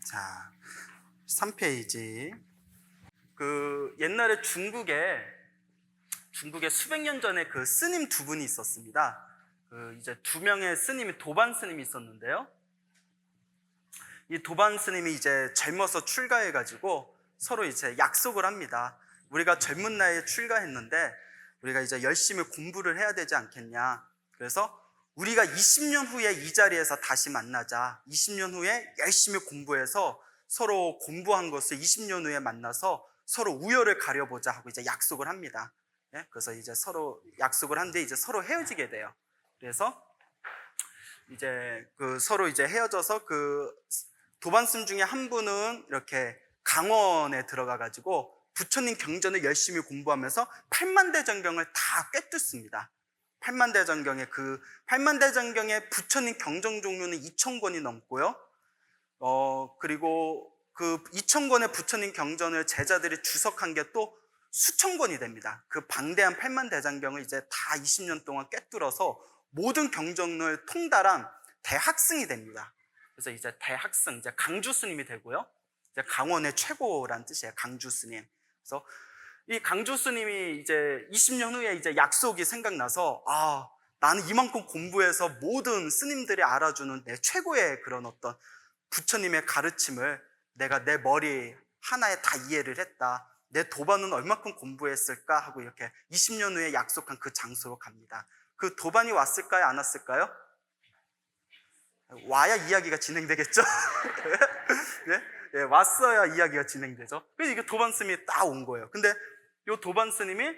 자, 3페이지. 옛날에 중국에 수백 년 전에 스님 두 분이 있었습니다. 이제 두 명의 스님이 도반 스님이 있었는데요. 이 도반 스님이 이제 젊어서 출가해가지고 서로 이제 약속을 합니다. 우리가 젊은 나이에 출가했는데 우리가 이제 열심히 공부를 해야 되지 않겠냐. 그래서 우리가 20년 후에 이 자리에서 다시 만나자. 20년 후에 열심히 공부해서 서로 공부한 것을 20년 후에 만나서 서로 우열을 가려보자 하고 이제 약속을 합니다. 그래서 이제 서로 약속을 한데 이제 서로 헤어지게 돼요. 그래서 이제 서로 이제 헤어져서 도반스님 중에 한 분은 이렇게 강원에 들어가 가지고 부처님 경전을 열심히 공부하면서 8만대전경을 다 꿰뚫습니다. 8만대전경의 8만대전경의 부처님 경전 종류는 2,000권이 넘고요. 그리고 2,000권의 부처님 경전을 제자들이 주석한 게 또 수천 권이 됩니다. 방대한 8만대전경을 이제 다 20년 동안 꿰뚫어서 모든 경전을 통달한 대학승이 됩니다. 그래서 이제 대학승, 이제 강주 스님이 되고요. 이제 강원의 최고란 뜻이에요. 강주 스님. 그래서 이 강주 스님이 이제 20년 후에 이제 약속이 생각나서 나는 이만큼 공부해서 모든 스님들이 알아주는 내 최고의 그런 어떤 부처님의 가르침을 내가 내 머리 하나에 다 이해를 했다. 내 도반은 얼마큼 공부했을까 하고 이렇게 20년 후에 약속한 그 장소로 갑니다. 도반이 왔을까요? 안 왔을까요? 와야 이야기가 진행되겠죠? 네? 네, 왔어야 이야기가 진행되죠. 그래서 이게 도반 스님이 딱 온 거예요. 근데 이 도반 스님이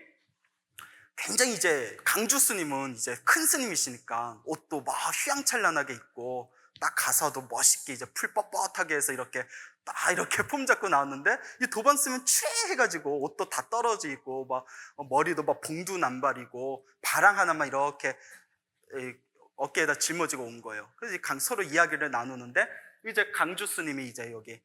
굉장히 이제 강주 스님은 이제 큰 스님이시니까 옷도 막 휘황찬란하게 입고 딱 가서도 멋있게 이제 풀 뻣뻣하게 해서 이렇게 딱 이렇게 폼 잡고 나왔는데 이 도반 스님은 취해가지고 옷도 다 떨어지고 막 머리도 막 봉두남발이고 바랑 하나만 이렇게 어깨에다 짊어지고 온 거예요. 그래서 서로 이야기를 나누는데 이제 강주 스님이 이제 여기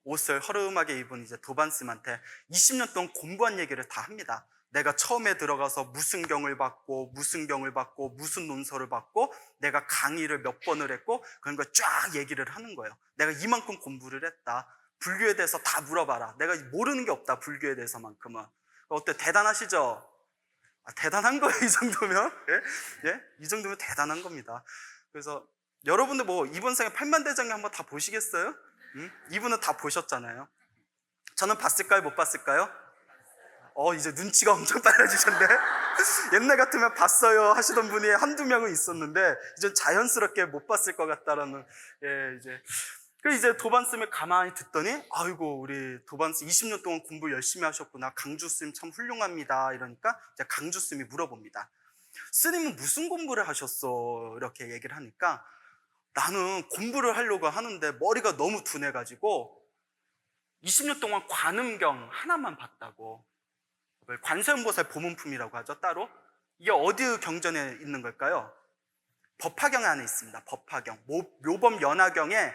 옷을 허름하게 입은 이제 도반 스님한테 20년 동안 공부한 얘기를 다 합니다. 내가 처음에 들어가서 무슨 경을 받고 무슨 논서를 받고 내가 강의를 몇 번을 했고 그런 걸 쫙 얘기를 하는 거예요. 내가 이만큼 공부를 했다. 불교에 대해서 다 물어봐라. 내가 모르는 게 없다. 불교에 대해서만큼은. 어때? 대단하시죠? 대단한 거예요. 이 정도면. 예? 이 정도면 대단한 겁니다. 그래서 여러분들 이번 생에 8만대장경 한번 다 보시겠어요? 이분은 다 보셨잖아요. 저는 봤을까요? 못 봤을까요? 이제 눈치가 엄청 빨라지셨네. 옛날 같으면 봤어요 하시던 분이 한두 명은 있었는데 이제 자연스럽게 못 봤을 것 같다라는. 이제 도반스님을 가만히 듣더니 아이고 우리 도반스 20년 동안 공부 열심히 하셨구나. 강주 스님 참 훌륭합니다. 이러니까 이제 강주 스님이 물어봅니다. 스님은 무슨 공부를 하셨어? 이렇게 얘기를 하니까 나는 공부를 하려고 하는데 머리가 너무 둔해가지고 20년 동안 관음경 하나만 봤다고. 관세음보살 보문품이라고 하죠. 따로. 이게 어디 경전에 있는 걸까요? 법화경 안에 있습니다. 법화경. 묘범 연화경에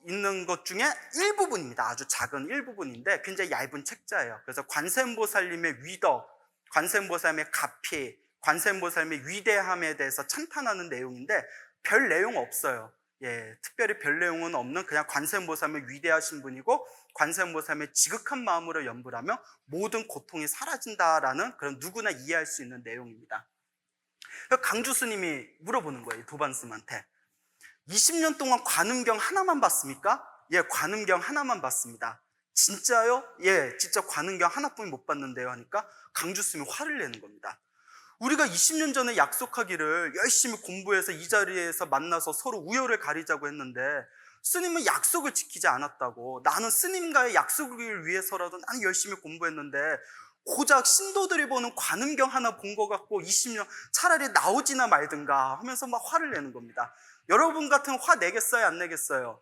있는 것 중에 일부분입니다. 아주 작은 일부분인데 굉장히 얇은 책자예요. 그래서 관세음보살님의 위덕, 관세음보살님의 가피, 관세음보살님의 위대함에 대해서 찬탄하는 내용인데 별 내용 없어요. 특별히 별 내용은 없는 그냥 관세음보살님의 위대하신 분이고 관세음보살님의 지극한 마음으로 연불하며 모든 고통이 사라진다라는 그런 누구나 이해할 수 있는 내용입니다. 강주 스님이 물어보는 거예요. 도반 스님한테 20년 동안 관음경 하나만 봤습니까? 예, 관음경 하나만 봤습니다. 진짜요? 예, 진짜 관음경 하나뿐이 못 봤는데요 하니까 강주 스님이 화를 내는 겁니다. 우리가 20년 전에 약속하기를 열심히 공부해서 이 자리에서 만나서 서로 우열을 가리자고 했는데 스님은 약속을 지키지 않았다고. 나는 스님과의 약속을 위해서라도 나는 열심히 공부했는데 고작 신도들이 보는 관음경 하나 본 것 같고 20년 차라리 나오지나 말든가 하면서 막 화를 내는 겁니다. 여러분 같으면 화 내겠어요? 안 내겠어요?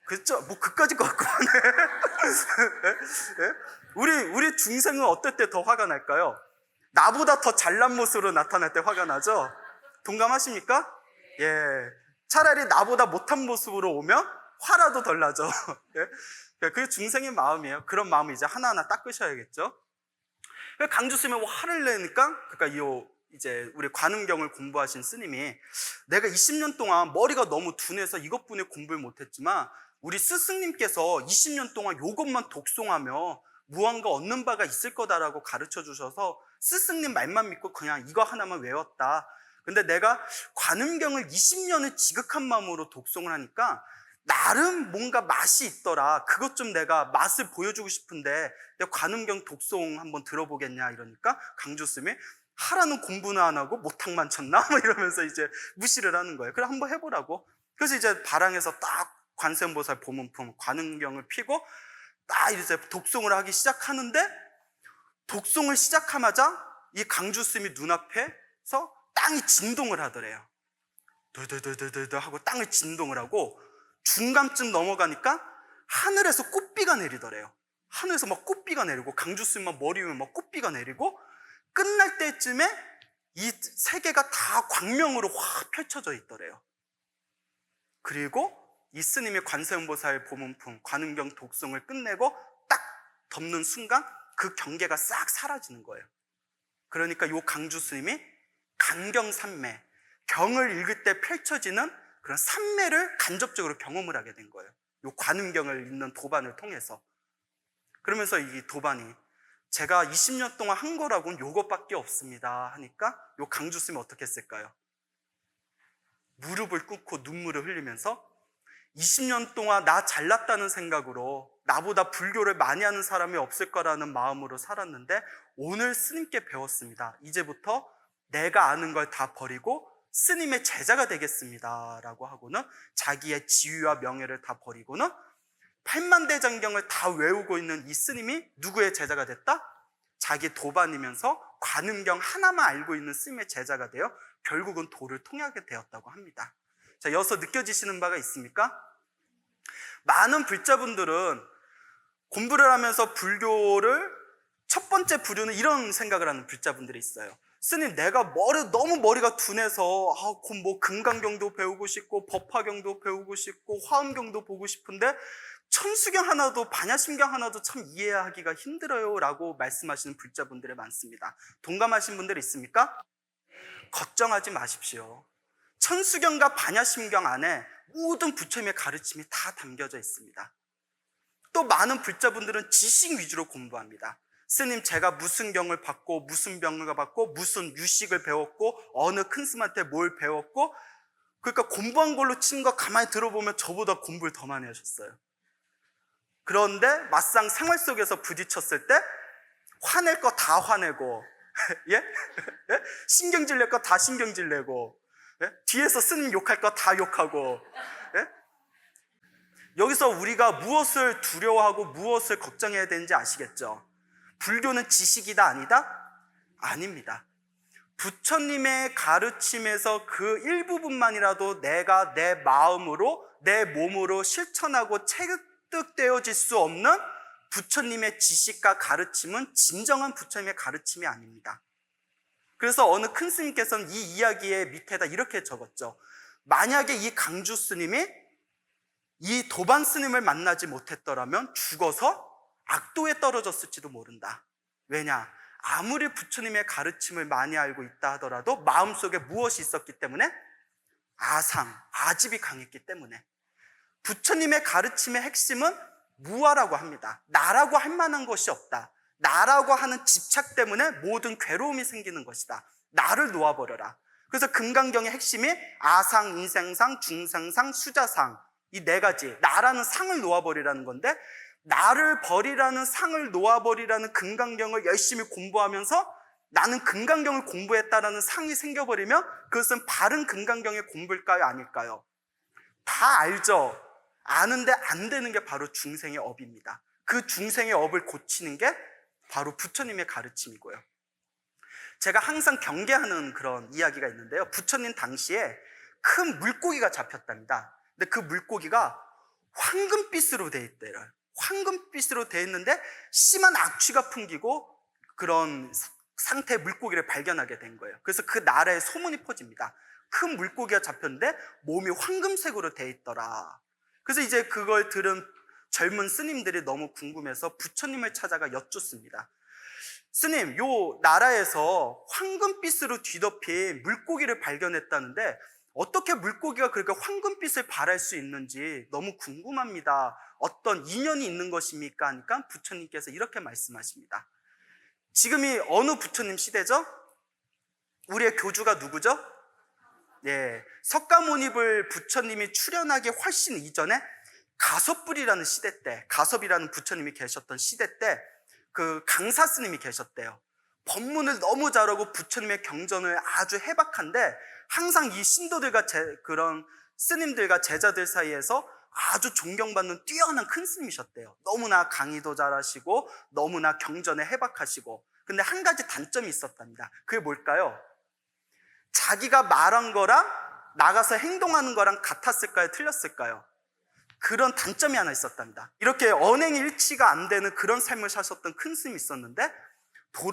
그렇죠? 그까짓 것 같고 하네. 우리 중생은 어떨 때 더 화가 날까요? 나보다 더 잘난 모습으로 나타날 때 화가 나죠? 동감하십니까? 예. 차라리 나보다 못한 모습으로 오면 화라도 덜 나죠. 예? 그게 중생의 마음이에요. 그런 마음을 이제 하나하나 닦으셔야겠죠? 강주 스님이 화를 내니까, 그러니까 이 이제 우리 관음경을 공부하신 스님이 내가 20년 동안 머리가 너무 둔해서 이것뿐에 공부를 못했지만 우리 스승님께서 20년 동안 이것만 독송하며 무언가 얻는 바가 있을 거다라고 가르쳐 주셔서 스승님 말만 믿고 그냥 이거 하나만 외웠다. 근데 내가 관음경을 20년을 지극한 마음으로 독송을 하니까 나름 뭔가 맛이 있더라. 그것 좀 내가 맛을 보여주고 싶은데 내가 관음경 독송 한번 들어보겠냐 이러니까 강주스님이 하라는 공부는 안 하고 못탕만 쳤나? 뭐 이러면서 이제 무시를 하는 거예요. 그래 한번 해보라고. 그래서 이제 바랑에서 딱 관세음보살 보문품 관음경을 피고 딱 이제 독송을 하기 시작하는데 독송을 시작하자마자 이 강주스님이 눈앞에서 땅이 진동을 하더래요. 덜덜덜덜덜 하고 땅을 진동을 하고 중간쯤 넘어가니까 하늘에서 꽃비가 내리더래요. 하늘에서 막 꽃비가 내리고 강주스님만 머리 위에 막 꽃비가 내리고 끝날 때쯤에 이 세계가 다 광명으로 확 펼쳐져 있더래요. 그리고 이 스님이 관세음보살 보문품 관음경 독송을 끝내고 딱 덮는 순간 그 경계가 싹 사라지는 거예요. 그러니까 이 강주 스님이 간경산매, 경을 읽을 때 펼쳐지는 그런 산매를 간접적으로 경험을 하게 된 거예요. 이 관음경을 읽는 도반을 통해서. 그러면서 이 도반이 제가 20년 동안 한 거라고는 요것밖에 없습니다 하니까 이 강주 스님이 어떻게 했을까요? 무릎을 꿇고 눈물을 흘리면서 20년 동안 나 잘났다는 생각으로 나보다 불교를 많이 하는 사람이 없을 거라는 마음으로 살았는데 오늘 스님께 배웠습니다. 이제부터 내가 아는 걸 다 버리고 스님의 제자가 되겠습니다 라고 하고는 자기의 지위와 명예를 다 버리고는 8만대장경을 다 외우고 있는 이 스님이 누구의 제자가 됐다? 자기 도반이면서 관음경 하나만 알고 있는 스님의 제자가 되어 결국은 도를 통하게 되었다고 합니다. 자, 여기서 느껴지시는 바가 있습니까? 많은 불자분들은 공부를 하면서 불교를 첫 번째 부류는 이런 생각을 하는 불자분들이 있어요. 스님, 내가 너무 머리가 둔해서 뭐 금강경도 배우고 싶고 법화경도 배우고 싶고 화엄경도 보고 싶은데 천수경 하나도 반야심경 하나도 참 이해하기가 힘들어요 라고 말씀하시는 불자분들이 많습니다. 동감하신 분들 있습니까? 걱정하지 마십시오. 천수경과 반야심경 안에 모든 부처님의 가르침이 다 담겨져 있습니다. 또 많은 불자분들은 지식 위주로 공부합니다. 스님, 제가 무슨 경을 받고 무슨 병을 받고 무슨 유식을 배웠고 어느 큰 스님한테 뭘 배웠고, 그러니까 공부한 걸로 치는 거 가만히 들어보면 저보다 공부를 더 많이 하셨어요. 그런데 막상 생활 속에서 부딪혔을 때 화낼 거 다 화내고 예? 예? 신경질 낼 거 다 신경질 내고 예? 뒤에서 스님 욕할 거 다 욕하고 예? 여기서 우리가 무엇을 두려워하고 무엇을 걱정해야 되는지 아시겠죠? 불교는 지식이다 아니다? 아닙니다. 부처님의 가르침에서 그 일부분만이라도 내가 내 마음으로 내 몸으로 실천하고 체득되어질 수 없는 부처님의 지식과 가르침은 진정한 부처님의 가르침이 아닙니다. 그래서 어느 큰 스님께서는 이 이야기의 밑에다 이렇게 적었죠. 만약에 이 강주 스님이 이 도반 스님을 만나지 못했더라면 죽어서 악도에 떨어졌을지도 모른다. 왜냐? 아무리 부처님의 가르침을 많이 알고 있다 하더라도 마음속에 무엇이 있었기 때문에? 아집이 강했기 때문에. 부처님의 가르침의 핵심은 무아라고 합니다. 나라고 할 만한 것이 없다. 나라고 하는 집착 때문에 모든 괴로움이 생기는 것이다. 나를 놓아버려라. 그래서 금강경의 핵심이 아상, 인생상, 중생상, 수자상, 이 네 가지 나라는 상을 놓아버리라는 건데, 나를 버리라는 상을 놓아버리라는 금강경을 열심히 공부하면서 나는 금강경을 공부했다라는 상이 생겨버리면 그것은 바른 금강경의 공부일까요? 아닐까요? 다 알죠. 아는데 안 되는 게 바로 중생의 업입니다. 그 중생의 업을 고치는 게 바로 부처님의 가르침이고요. 제가 항상 경계하는 그런 이야기가 있는데요. 부처님 당시에 큰 물고기가 잡혔답니다. 근데 그 물고기가 황금빛으로 돼 있대요. 황금빛으로 돼 있는데 심한 악취가 풍기고 그런 상태의 물고기를 발견하게 된 거예요. 그래서 그 나라에 소문이 퍼집니다. 큰 물고기가 잡혔는데 몸이 황금색으로 돼 있더라. 그래서 이제 그걸 들은 젊은 스님들이 너무 궁금해서 부처님을 찾아가 여쭙습니다. 스님, 요 나라에서 황금빛으로 뒤덮인 물고기를 발견했다는데 어떻게 물고기가 그렇게 황금빛을 발할 수 있는지 너무 궁금합니다. 어떤 인연이 있는 것입니까? 하니까 부처님께서 이렇게 말씀하십니다. 지금이 어느 부처님 시대죠? 우리의 교주가 누구죠? 예, 석가모니불 부처님이 출현하기 훨씬 이전에 가섭불이라는 시대 때, 가섭이라는 부처님이 계셨던 시대 때 그 강사 스님이 계셨대요. 법문을 너무 잘하고 부처님의 경전을 아주 해박한데 항상 이 신도들과 그런 스님들과 제자들 사이에서 아주 존경받는 뛰어난 큰 스님이셨대요. 너무나 강의도 잘하시고 너무나 경전에 해박하시고. 근데 한 가지 단점이 있었답니다. 그게 뭘까요? 자기가 말한 거랑 나가서 행동하는 거랑 같았을까요? 틀렸을까요? 그런 단점이 하나 있었답니다. 이렇게 언행이 일치가 안 되는 그런 삶을 사셨던 큰 스님이 있었는데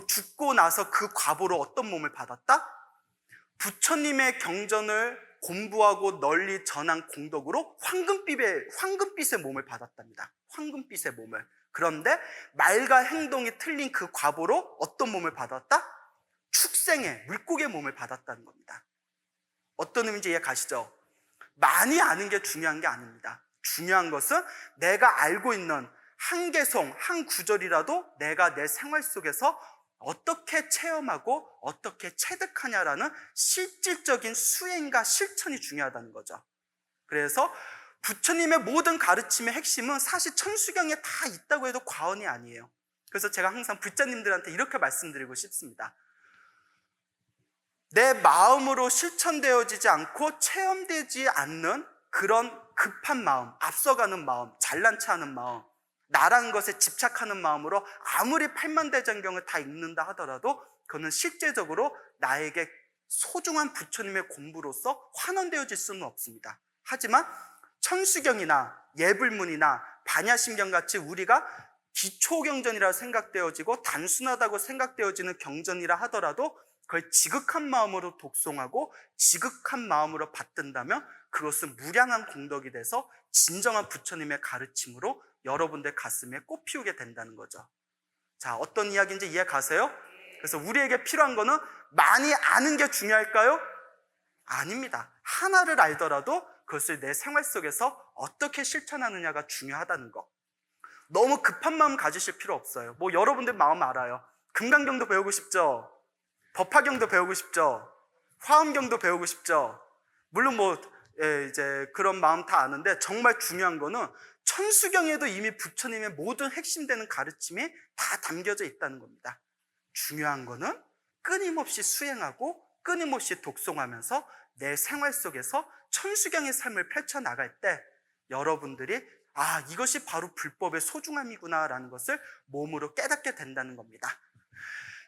죽고 나서 그 과보로 어떤 몸을 받았다? 부처님의 경전을 공부하고 널리 전한 공덕으로 황금빛의 몸을 받았답니다. 황금빛의 몸을. 그런데 말과 행동이 틀린 그 과보로 어떤 몸을 받았다? 축생의 물고기의 몸을 받았다는 겁니다. 어떤 의미인지 이해 가시죠? 많이 아는 게 중요한 게 아닙니다. 중요한 것은 내가 알고 있는 한 개송, 한 구절이라도 내가 내 생활 속에서 어떻게 체험하고 어떻게 체득하냐라는 실질적인 수행과 실천이 중요하다는 거죠. 그래서 부처님의 모든 가르침의 핵심은 사실 천수경에 다 있다고 해도 과언이 아니에요. 그래서 제가 항상 불자님들한테 이렇게 말씀드리고 싶습니다. 내 마음으로 실천되어지지 않고 체험되지 않는 그런 급한 마음, 앞서가는 마음, 잘난 체하는 마음, 나라는 것에 집착하는 마음으로 아무리 팔만대장경을 다 읽는다 하더라도 그거는 실제적으로 나에게 소중한 부처님의 공부로서 환원되어질 수는 없습니다. 하지만 천수경이나 예불문이나 반야심경 같이 우리가 기초경전이라 생각되어지고 단순하다고 생각되어지는 경전이라 하더라도 그걸 지극한 마음으로 독송하고 지극한 마음으로 받든다면 그것은 무량한 공덕이 돼서 진정한 부처님의 가르침으로 여러분들 가슴에 꽃피우게 된다는 거죠. 자, 어떤 이야기인지 이해 가세요? 그래서 우리에게 필요한 거는 많이 아는 게 중요할까요? 아닙니다. 하나를 알더라도 그것을 내 생활 속에서 어떻게 실천하느냐가 중요하다는 거. 너무 급한 마음 가지실 필요 없어요. 뭐 여러분들 마음 알아요. 금강경도 배우고 싶죠? 법화경도 배우고 싶죠? 화엄경도 배우고 싶죠? 물론 이제 그런 마음 다 아는데 정말 중요한 거는 천수경에도 이미 부처님의 모든 핵심되는 가르침이 다 담겨져 있다는 겁니다. 중요한 거는 끊임없이 수행하고 끊임없이 독송하면서 내 생활 속에서 천수경의 삶을 펼쳐나갈 때 여러분들이 이것이 바로 불법의 소중함이구나라는 것을 몸으로 깨닫게 된다는 겁니다.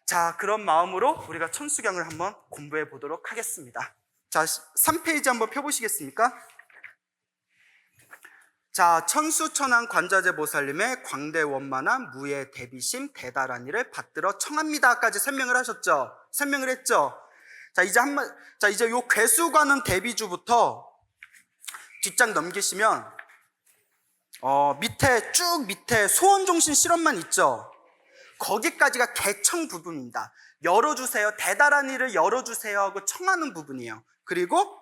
자, 그런 마음으로 우리가 천수경을 한번 공부해 보도록 하겠습니다. 자, 3페이지 한번 펴보시겠습니까? 자, 천수천왕 관자재 보살님의 광대원만한 무예 대비심 대달한 일을 받들어 청합니다까지 설명을 하셨죠? 설명을 했죠? 자, 이제 요 괴수관음 대비주부터 뒷장 넘기시면 밑에 소원종신 실험만 있죠? 거기까지가 개청 부분입니다. 열어주세요. 대달한 일을 열어주세요 하고 청하는 부분이에요. 그리고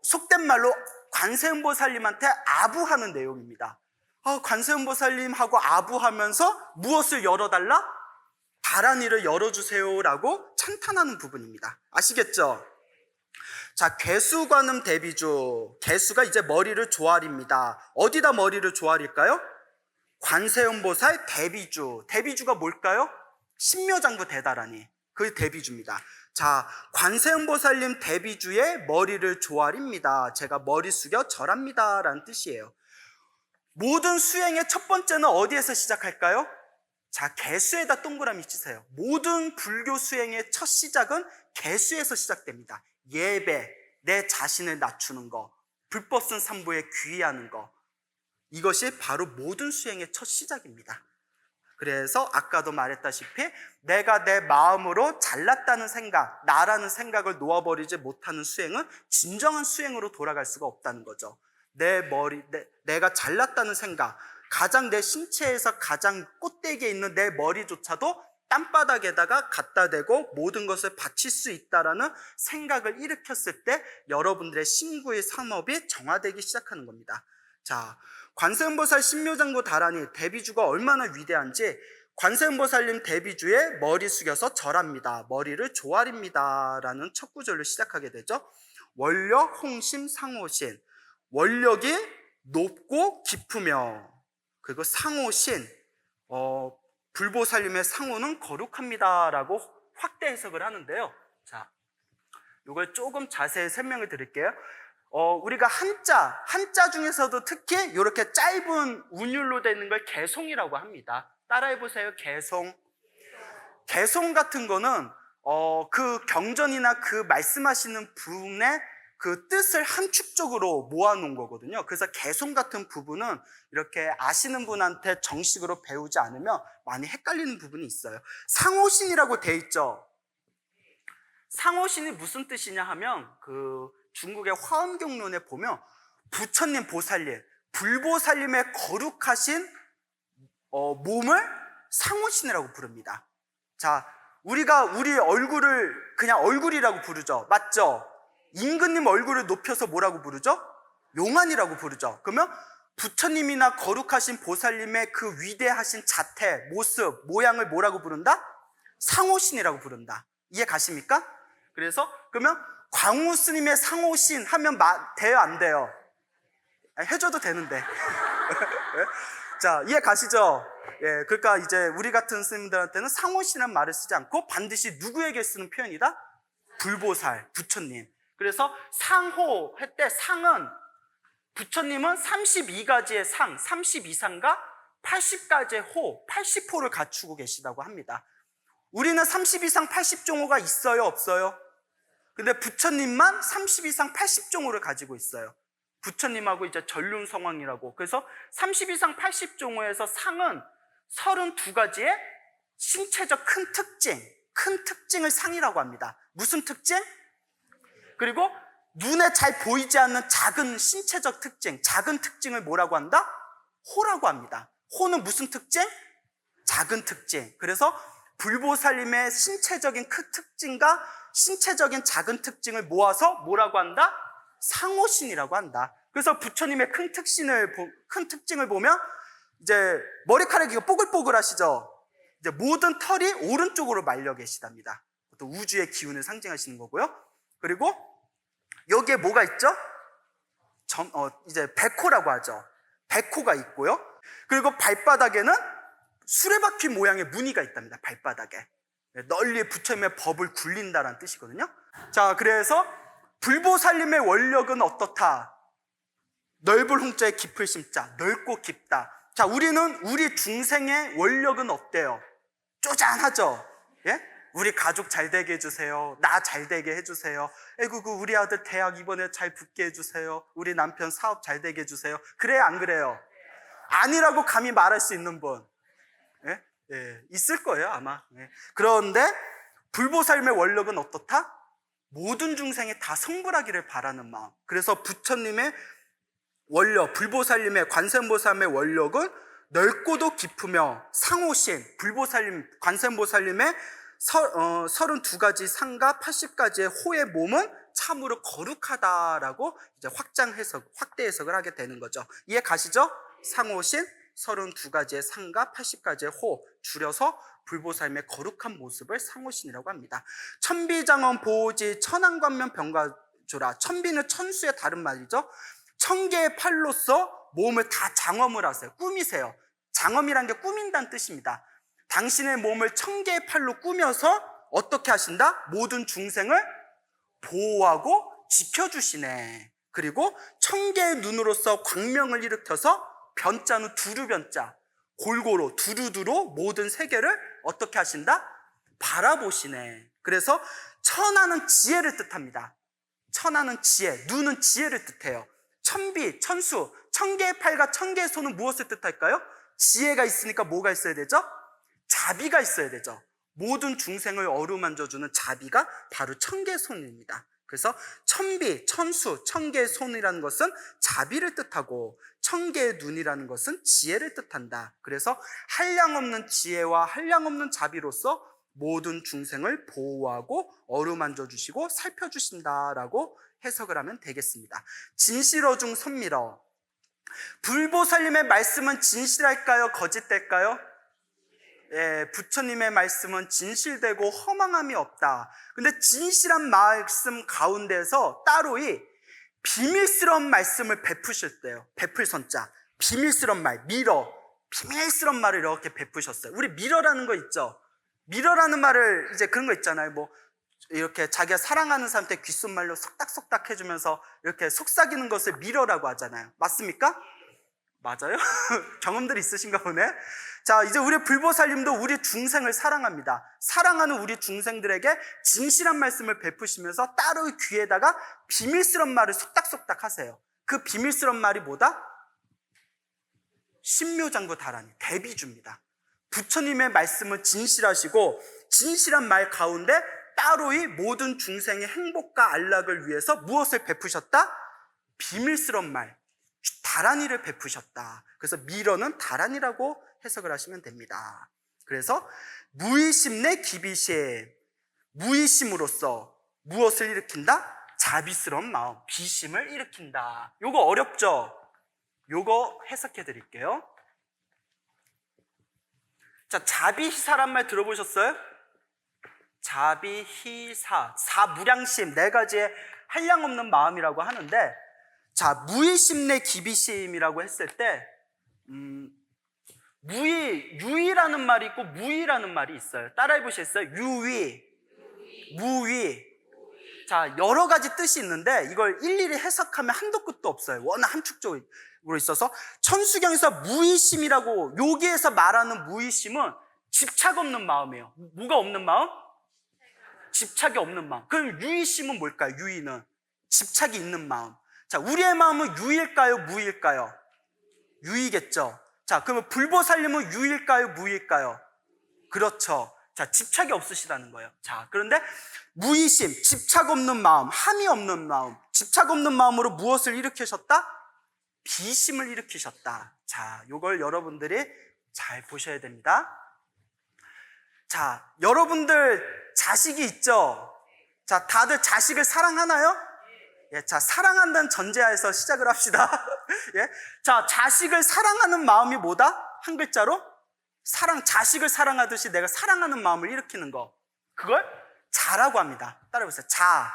속된 말로 관세음보살님한테 아부하는 내용입니다. 관세음보살님하고 아부하면서 무엇을 열어달라? 달한 일을 열어주세요라고 찬탄하는 부분입니다. 아시겠죠? 자, 괴수관음 대비주. 괴수가 이제 머리를 조아립니다. 어디다 머리를 조아릴까요? 관세음보살 대비주. 대비주가 뭘까요? 신묘장구 대다라니. 그게 대비주입니다. 자, 관세음보살님 대비주의 머리를 조아립니다. 제가 머리 숙여 절합니다 라는 뜻이에요. 모든 수행의 첫 번째는 어디에서 시작할까요? 자, 개수에다 동그라미 치세요. 모든 불교 수행의 첫 시작은 개수에서 시작됩니다. 예배, 내 자신을 낮추는 거, 불법선 삼보에 귀의하는 거, 이것이 바로 모든 수행의 첫 시작입니다. 그래서 아까도 말했다시피 내가 내 마음으로 잘났다는 생각, 나라는 생각을 놓아버리지 못하는 수행은 진정한 수행으로 돌아갈 수가 없다는 거죠. 내가 잘났다는 생각, 가장 내 신체에서 가장 꼭대기에 있는 내 머리조차도 땅바닥에다가 갖다 대고 모든 것을 바칠 수 있다라는 생각을 일으켰을 때 여러분들의 신구의 산업이 정화되기 시작하는 겁니다. 자, 관세음보살 신묘장구 다라니 대비주가 얼마나 위대한지 관세음보살님 대비주에 머리 숙여서 절합니다. 머리를 조아립니다. 라는 첫 구절로 시작하게 되죠. 원력, 홍심, 상호신. 원력이 높고 깊으며, 그리고 상호신, 불보살님의 상호는 거룩합니다. 라고 확대 해석을 하는데요. 자, 이걸 조금 자세히 설명을 드릴게요. 우리가 한자 중에서도 특히 이렇게 짧은 운율로 되어 있는 걸 개송이라고 합니다. 따라해 보세요. 개송 같은 거는 그 경전이나 그 말씀하시는 분의 그 뜻을 함축적으로 모아놓은 거거든요. 그래서 개송 같은 부분은 이렇게 아시는 분한테 정식으로 배우지 않으면 많이 헷갈리는 부분이 있어요. 상호신이라고 돼 있죠. 상호신이 무슨 뜻이냐 하면 그 중국의 화엄경론에 보면 부처님 보살님, 불보살님의 거룩하신 몸을 상호신이라고 부릅니다. 자, 우리가 우리 얼굴을 그냥 얼굴이라고 부르죠. 맞죠? 임금님 얼굴을 높여서 뭐라고 부르죠? 용안이라고 부르죠. 그러면 부처님이나 거룩하신 보살님의 그 위대하신 자태, 모습, 모양을 뭐라고 부른다? 상호신이라고 부른다. 이해 가십니까? 그래서 그러면 광우 스님의 상호신 하면 돼요, 안 돼요? 해줘도 되는데. 자, 이해 가시죠? 예, 그러니까 이제 우리 같은 스님들한테는 상호신이라는 말을 쓰지 않고 반드시 누구에게 쓰는 표현이다? 불보살, 부처님. 그래서 상호 할 때 상은 부처님은 32가지의 상, 32상과 80가지의 호, 80호를 갖추고 계시다고 합니다. 우리는 32상 80종호가 있어요, 없어요? 근데 부처님만 32상 80종호를 가지고 있어요. 부처님하고 이제 전륜성왕이라고. 그래서 32상 80종호에서 상은 32가지의 신체적 큰 특징을 상이라고 합니다. 무슨 특징? 그리고 눈에 잘 보이지 않는 작은 신체적 특징, 작은 특징을 뭐라고 한다? 호라고 합니다. 호는 무슨 특징? 작은 특징. 그래서 불보살님의 신체적인 큰 특징과 신체적인 작은 특징을 모아서 뭐라고 한다? 상호신이라고 한다. 그래서 부처님의 큰 특징을 보면 이제 머리카락이 뽀글뽀글 하시죠? 이제 모든 털이 오른쪽으로 말려 계시답니다. 또 우주의 기운을 상징하시는 거고요. 그리고 여기에 뭐가 있죠? 이제 백호라고 하죠. 백호가 있고요. 그리고 발바닥에는 수레바퀴 모양의 무늬가 있답니다. 발바닥에. 널리 부처님의 법을 굴린다라는 뜻이거든요. 자, 그래서 불보살님의 원력은 어떻다? 넓을 홍자에 깊을 심자, 넓고 깊다. 자, 우리 중생의 원력은 어때요? 쪼잔하죠? 예? 우리 가족 잘 되게 해주세요. 나 잘 되게 해주세요. 에구구 우리 아들 대학 이번에 잘 붙게 해주세요. 우리 남편 사업 잘 되게 해주세요. 그래요, 안 그래요? 아니라고 감히 말할 수 있는 분, 예? 예, 있을 거예요 아마. 예. 그런데 불보살님의 원력은 어떻다? 모든 중생이 다 성불하기를 바라는 마음. 그래서 부처님의 원력, 불보살님의 관세음보살님의 원력은 넓고도 깊으며 상호신, 불보살님, 관세음보살님의 32가지 상과 80가지의 호의 몸은 참으로 거룩하다라고 이제 확대 해석을 하게 되는 거죠. 이해 가시죠? 상호신, 32가지의 상과 80가지의 호, 줄여서 불보살님의 거룩한 모습을 상호신이라고 합니다. 천비장엄 보호지 천안관면 병가조라. 천비는 천수의 다른 말이죠. 1000개의 팔로서 몸을 다 장엄을 하세요. 꾸미세요. 장엄이란 게 꾸민다는 뜻입니다. 당신의 몸을 1000개의 팔로 꾸며서 어떻게 하신다? 모든 중생을 보호하고 지켜주시네. 그리고 1000개의 눈으로서 광명을 일으켜서 변자는 두루변자, 골고루 두루두루 모든 세계를 어떻게 하신다? 바라보시네. 그래서 천하는 지혜를 뜻합니다. 천하는 지혜, 눈은 지혜를 뜻해요. 천비, 천수, 1000개의 팔과 1000개의 손은 무엇을 뜻할까요? 지혜가 있으니까 뭐가 있어야 되죠? 자비가 있어야 되죠. 모든 중생을 어루만져주는 자비가 바로 1000개의 손입니다. 그래서 천비, 천수, 천개의 손이라는 것은 자비를 뜻하고 천개의 눈이라는 것은 지혜를 뜻한다. 그래서 한량없는 지혜와 한량없는 자비로서 모든 중생을 보호하고 어루만져 주시고 살펴주신다라고 해석을 하면 되겠습니다. 진실어 중 선밀어. 불보살님의 말씀은 진실할까요? 거짓될까요? 예, 부처님의 말씀은 진실되고 허망함이 없다. 근데 진실한 말씀 가운데서 따로 이 비밀스러운 말씀을 베푸실 때요. 베풀 선자, 비밀스러운 말, 미러, 비밀스러운 말을 이렇게 베푸셨어요. 우리 미러라는 거 있죠? 미러라는 말을 이제 그런 거 있잖아요. 뭐 이렇게 자기가 사랑하는 사람한테 귓속말로 속닥속닥 해주면서 이렇게 속삭이는 것을 미러라고 하잖아요. 맞습니까? 맞아요? 경험들이 있으신가 보네? 자, 이제 우리 불보살님도 우리 중생을 사랑합니다. 사랑하는 우리 중생들에게 진실한 말씀을 베푸시면서 따로 귀에다가 비밀스러운 말을 속닥속닥 하세요. 그 비밀스러운 말이 뭐다? 신묘장구 다라니, 대비주입니다. 부처님의 말씀은 진실하시고 진실한 말 가운데 따로이 모든 중생의 행복과 안락을 위해서 무엇을 베푸셨다? 비밀스러운 말, 다란이를 베푸셨다. 그래서 미러는 다란이라고 해석을 하시면 됩니다. 그래서 무의심 내 기비심, 무의심으로써 무엇을 일으킨다? 자비스러운 마음, 비심을 일으킨다. 요거 어렵죠? 요거 해석해 드릴게요. 자, 자비희사란 말 들어보셨어요? 자비희사, 사무량심, 네 가지의 한량없는 마음이라고 하는데, 자, 무의심 내 기비심이라고 했을 때 유의라는 말이 있고 무의라는 말이 있어요. 따라해 보시겠어요? 유의, 무의. 자, 여러 가지 뜻이 있는데 이걸 일일이 해석하면 한도 끝도 없어요. 워낙 함축적으로 있어서 천수경에서 무의심이라고 여기에서 말하는 무의심은 집착 없는 마음이에요. 뭐가 없는 마음? 집착이 없는 마음. 그럼 유의심은 뭘까요? 유의는 집착이 있는 마음. 자, 우리의 마음은 유일까요? 무일까요? 유이겠죠. 자, 그러면 불보살님은 유일까요? 무일까요? 그렇죠. 자, 집착이 없으시다는 거예요. 자, 그런데 무의심, 집착 없는 마음, 함이 없는 마음, 집착 없는 마음으로 무엇을 일으키셨다? 비심을 일으키셨다. 자, 요걸 여러분들이 잘 보셔야 됩니다. 자, 여러분들 자식이 있죠? 자, 다들 자식을 사랑하나요? 예, 자, 사랑한다는 전제하에서 시작을 합시다. 예, 자, 자식을 사랑하는 마음이 뭐다? 한 글자로 사랑, 자식을 사랑하듯이 내가 사랑하는 마음을 일으키는 거, 그걸 자라고 합니다. 따라해보세요. 자,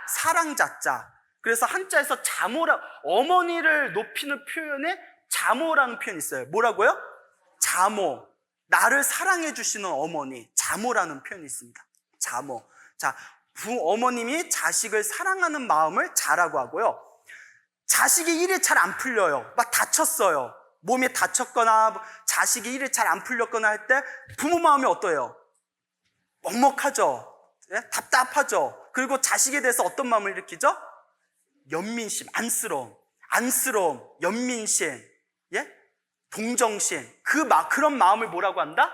사랑자자. 그래서 한자에서 자모라, 어머니를 높이는 표현에 자모라는 표현이 있어요. 뭐라고요? 자모, 나를 사랑해 주시는 어머니, 자모라는 표현이 있습니다. 자모. 자, 부어머님이 자식을 사랑하는 마음을 자라고 하고요. 자식이 일이 잘 안 풀려요. 막 다쳤어요. 몸이 다쳤거나 자식이 일이 잘 안 풀렸거나 할 때 부모 마음이 어떠해요? 먹먹하죠. 예? 답답하죠. 그리고 자식에 대해서 어떤 마음을 일으키죠? 연민심, 안쓰러움, 연민심, 예? 동정심. 그런 마음을 뭐라고 한다?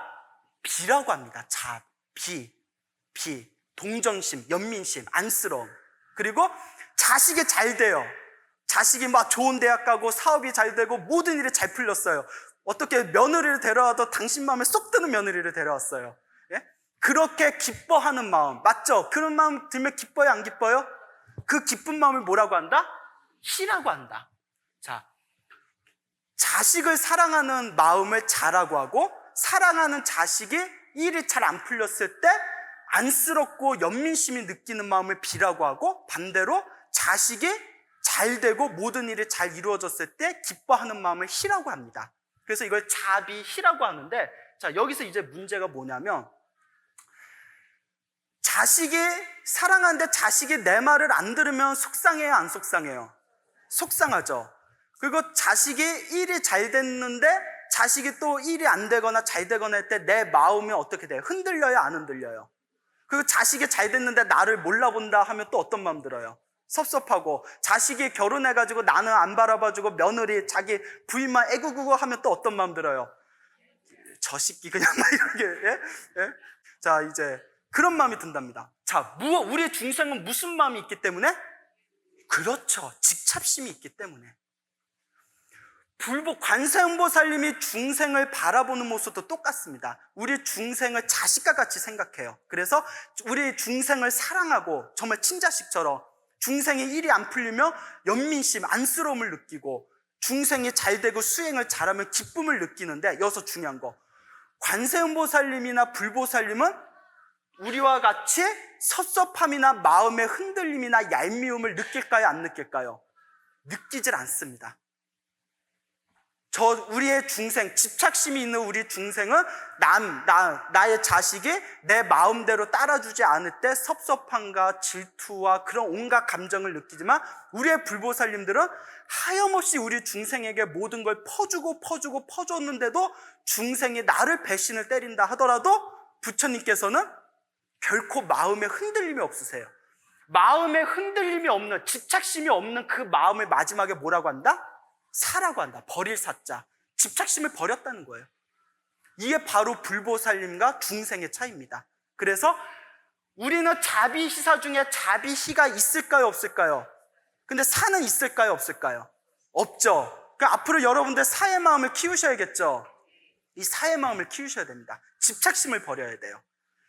비라고 합니다. 비. 동정심, 연민심, 안쓰러움. 그리고 자식이 잘 돼요. 자식이 막 좋은 대학 가고 사업이 잘 되고 모든 일이 잘 풀렸어요. 어떻게 며느리를 데려와도 당신 마음에 쏙 드는 며느리를 데려왔어요. 예? 그렇게 기뻐하는 마음, 맞죠? 그런 마음 들면 기뻐요, 안 기뻐요? 그 기쁜 마음을 뭐라고 한다? 희라고 한다. 자, 자식을 사랑하는 마음을 자라고 하고, 사랑하는 자식이 일이 잘 안 풀렸을 때 안쓰럽고 연민심이 느끼는 마음을 비라고 하고, 반대로 자식이 잘 되고 모든 일이 잘 이루어졌을 때 기뻐하는 마음을 희라고 합니다. 그래서 이걸 자비희라고 하는데, 자, 여기서 이제 문제가 뭐냐면, 자식이 사랑하는데 자식이 내 말을 안 들으면 속상해요, 안 속상해요? 속상하죠. 그리고 자식이 일이 잘 됐는데 자식이 또 일이 안 되거나 잘 되거나 할 때 내 마음이 어떻게 돼요? 흔들려요, 안 흔들려요? 그리고 자식이 잘 됐는데 나를 몰라본다 하면 또 어떤 마음 들어요? 섭섭하고, 자식이 결혼해가지고 나는 안 바라봐주고 며느리 자기 부인만 애구구구 하면 또 어떤 마음 들어요? 저 새끼 그냥 막 이렇게, 예? 자, 이제 그런 마음이 든답니다. 자, 우리의 중생은 무슨 마음이 있기 때문에? 그렇죠. 집착심이 있기 때문에. 관세음보살님이 중생을 바라보는 모습도 똑같습니다. 우리 중생을 자식과 같이 생각해요. 그래서 우리 중생을 사랑하고 정말 친자식처럼 중생의 일이 안 풀리며 연민심, 안쓰러움을 느끼고 중생이 잘 되고 수행을 잘하면 기쁨을 느끼는데, 여기서 중요한 거, 관세음보살님이나 불보살님은 우리와 같이 섭섭함이나 마음의 흔들림이나 얄미움을 느낄까요? 안 느낄까요? 느끼질 않습니다. 우리의 중생, 집착심이 있는 우리 중생은 나의 자식이 내 마음대로 따라주지 않을 때 섭섭함과 질투와 그런 온갖 감정을 느끼지만, 우리의 불보살님들은 하염없이 우리 중생에게 모든 걸 퍼줬는데도 중생이 나를 배신을 때린다 하더라도 부처님께서는 결코 마음에 흔들림이 없으세요. 마음에 흔들림이 없는, 집착심이 없는 그 마음을 마지막에 뭐라고 한다? 사라고 한다. 버릴 사자. 집착심을 버렸다는 거예요. 이게 바로 불보살님과 중생의 차이입니다. 그래서 우리는 자비시사 중에 자비시가 있을까요? 없을까요? 근데 사는 있을까요? 없을까요? 없죠. 그러니까 앞으로 여러분들 사의 마음을 키우셔야겠죠. 이 사의 마음을 키우셔야 됩니다. 집착심을 버려야 돼요.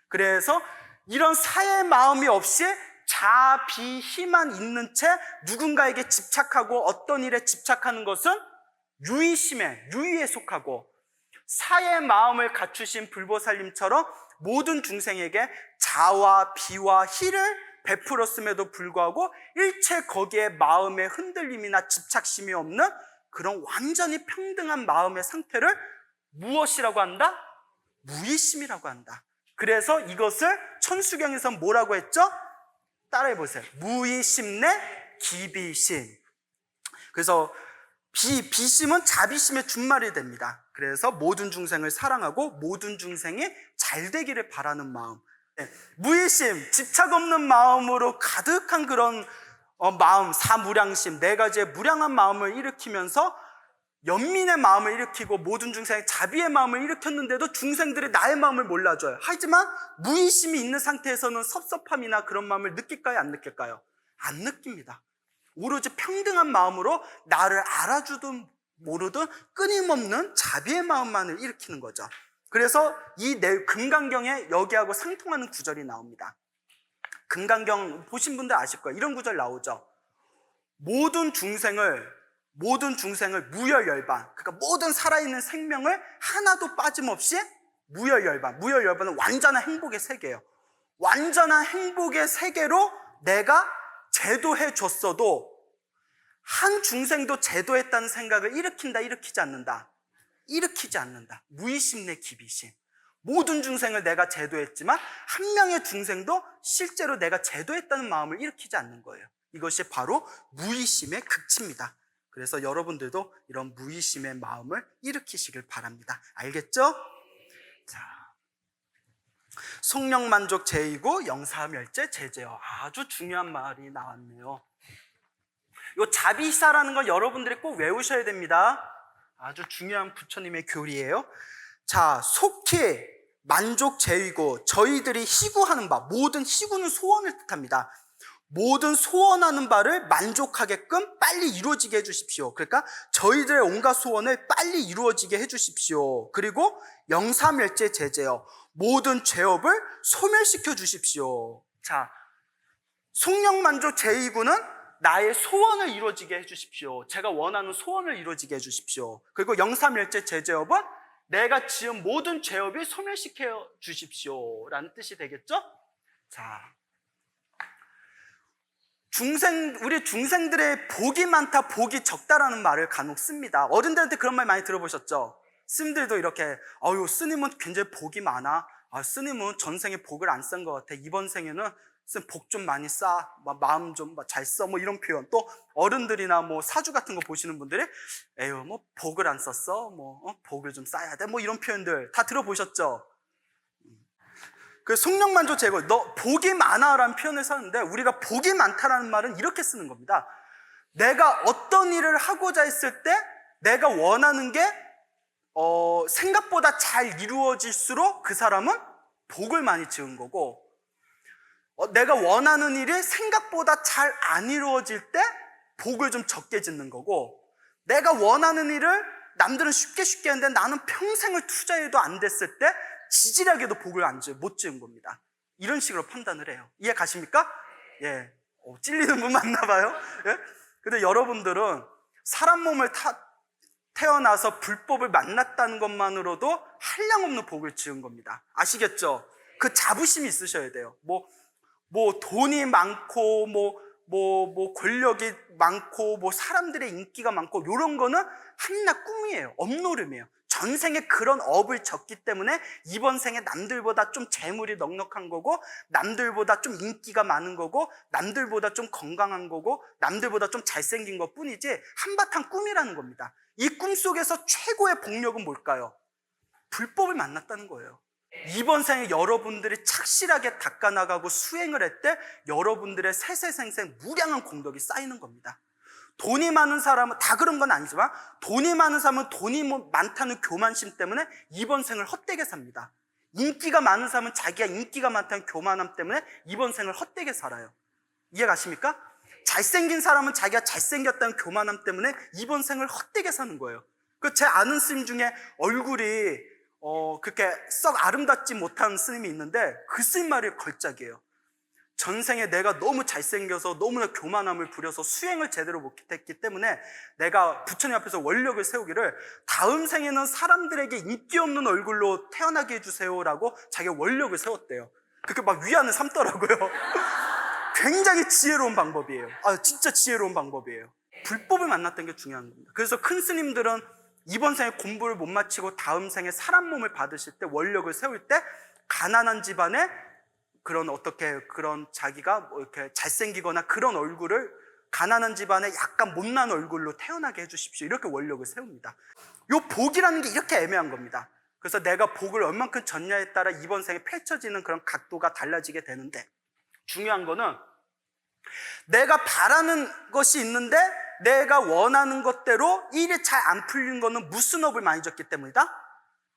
그래서 이런 사의 마음이 없이 자비희만 있는 채 누군가에게 집착하고 어떤 일에 집착하는 것은 유의에 속하고, 사의 마음을 갖추신 불보살님처럼 모든 중생에게 자와 비와 희를 베풀었음에도 불구하고 일체 거기에 마음의 흔들림이나 집착심이 없는 그런 완전히 평등한 마음의 상태를 무엇이라고 한다? 무의심이라고 한다. 그래서 이것을 천수경에서 뭐라고 했죠? 따라해 보세요. 무의심내 기비심. 그래서 비심은 자비심의 준말이 됩니다. 그래서 모든 중생을 사랑하고 모든 중생이 잘 되기를 바라는 마음. 무의심, 집착 없는 마음으로 가득한 그런 마음, 사무량심, 네 가지의 무량한 마음을 일으키면서 연민의 마음을 일으키고 모든 중생의 자비의 마음을 일으켰는데도 중생들이 나의 마음을 몰라줘요. 하지만 무의심이 있는 상태에서는 섭섭함이나 그런 마음을 느낄까요? 안 느낄까요? 안 느낍니다. 오로지 평등한 마음으로 나를 알아주든 모르든 끊임없는 자비의 마음만을 일으키는 거죠. 그래서 이 금강경에 여기하고 상통하는 구절이 나옵니다. 금강경 보신 분들 아실 거예요. 이런 구절 나오죠. 모든 중생을 무열열반, 그러니까 모든 살아있는 생명을 하나도 빠짐없이 무열열반은 완전한 행복의 세계예요. 완전한 행복의 세계로 내가 제도해 줬어도 한 중생도 제도했다는 생각을 일으키지 않는다. 무의심 내 기비심. 모든 중생을 내가 제도했지만 한 명의 중생도 실제로 내가 제도했다는 마음을 일으키지 않는 거예요. 이것이 바로 무의심의 극치입니다. 그래서 여러분들도 이런 무의심의 마음을 일으키시길 바랍니다. 알겠죠? 자, 속령만족 제이고 영사멸제 제제요. 아주 중요한 말이 나왔네요. 이 자비사라는 건 여러분들이 꼭 외우셔야 됩니다. 아주 중요한 부처님의 교리예요. 자, 속히 만족 제이고, 저희들이 희구하는 바, 모든 희구는 소원을 뜻합니다. 모든 소원하는 바를 만족하게끔 빨리 이루어지게 해주십시오. 그러니까 저희들의 온갖 소원을 빨리 이루어지게 해주십시오. 그리고 영사멸제 제제요. 모든 죄업을 소멸시켜 주십시오. 자, 속령만족 제이구는 나의 소원을 이루어지게 해주십시오. 제가 원하는 소원을 이루어지게 해주십시오. 그리고 영사멸제 제제업은 내가 지은 모든 죄업을 소멸시켜 주십시오 라는 뜻이 되겠죠? 자, 우리 중생들의 복이 많다, 복이 적다라는 말을 간혹 씁니다. 어른들한테 그런 말 많이 들어보셨죠? 스님들도 이렇게, 스님은 굉장히 복이 많아. 스님은 전생에 복을 안 쓴 것 같아. 이번 생에는 스님 복 좀 많이 쌓아. 마음 좀 잘 써. 이런 표현. 또 어른들이나 사주 같은 거 보시는 분들이, 복을 안 썼어. 복을 좀 쌓아야 돼. 이런 표현들 다 들어보셨죠? 그 속령만족 제거, 너 복이 많아라는 표현을 썼는데, 우리가 복이 많다라는 말은 이렇게 쓰는 겁니다. 내가 어떤 일을 하고자 했을 때 내가 원하는 게 생각보다 잘 이루어질수록 그 사람은 복을 많이 지은 거고, 내가 원하는 일이 생각보다 잘 안 이루어질 때 복을 좀 적게 짓는 거고, 내가 원하는 일을 남들은 쉽게 하는데 나는 평생을 투자해도 안 됐을 때 지질하게도 복을 못 지은 겁니다. 이런 식으로 판단을 해요. 이해 가십니까? 예. 찔리는 분 많나 봐요. 예? 근데 여러분들은 사람 몸을 태어나서 불법을 만났다는 것만으로도 한량없는 복을 지은 겁니다. 아시겠죠? 그 자부심이 있으셔야 돼요. 돈이 많고, 권력이 많고, 사람들의 인기가 많고, 요런 거는 한낱 꿈이에요. 업노름이에요. 전생에 그런 업을 졌기 때문에 이번 생에 남들보다 좀 재물이 넉넉한 거고, 남들보다 좀 인기가 많은 거고, 남들보다 좀 건강한 거고, 남들보다 좀 잘생긴 것 뿐이지 한바탕 꿈이라는 겁니다. 이 꿈 속에서 최고의 복력은 뭘까요? 불법을 만났다는 거예요. 이번 생에 여러분들이 착실하게 닦아나가고 수행을 할 때 여러분들의 세세생생 무량한 공덕이 쌓이는 겁니다. 돈이 많은 사람은 다 그런 건 아니지만, 돈이 많은 사람은 돈이 많다는 교만심 때문에 이번 생을 헛되게 삽니다. 인기가 많은 사람은 자기가 인기가 많다는 교만함 때문에 이번 생을 헛되게 살아요. 이해 가십니까? 잘생긴 사람은 자기가 잘생겼다는 교만함 때문에 이번 생을 헛되게 사는 거예요. 제 아는 스님 중에 얼굴이 그렇게 썩 아름답지 못한 스님이 있는데, 그 스님 말이 걸작이에요. 전생에 내가 너무 잘생겨서 너무나 교만함을 부려서 수행을 제대로 못했기 때문에 내가 부처님 앞에서 원력을 세우기를, 다음 생에는 사람들에게 인기 없는 얼굴로 태어나게 해주세요라고 자기가 원력을 세웠대요. 그렇게 막 위안을 삼더라고요. 굉장히 지혜로운 방법이에요. 진짜 지혜로운 방법이에요. 불법을 만났다는 게 중요한 겁니다. 그래서 큰 스님들은 이번 생에 공부를 못 마치고 다음 생에 사람 몸을 받으실 때, 원력을 세울 때 가난한 집안에 그런 자기가 이렇게 잘생기거나 그런 얼굴을, 가난한 집안에 약간 못난 얼굴로 태어나게 해주십시오. 이렇게 원력을 세웁니다. 요 복이라는 게 이렇게 애매한 겁니다. 그래서 내가 복을 얼만큼 졌냐에 따라 이번 생에 펼쳐지는 그런 각도가 달라지게 되는데, 중요한 거는 내가 바라는 것이 있는데 내가 원하는 것대로 일이 잘 안 풀린 거는 무슨 업을 많이 졌기 때문이다?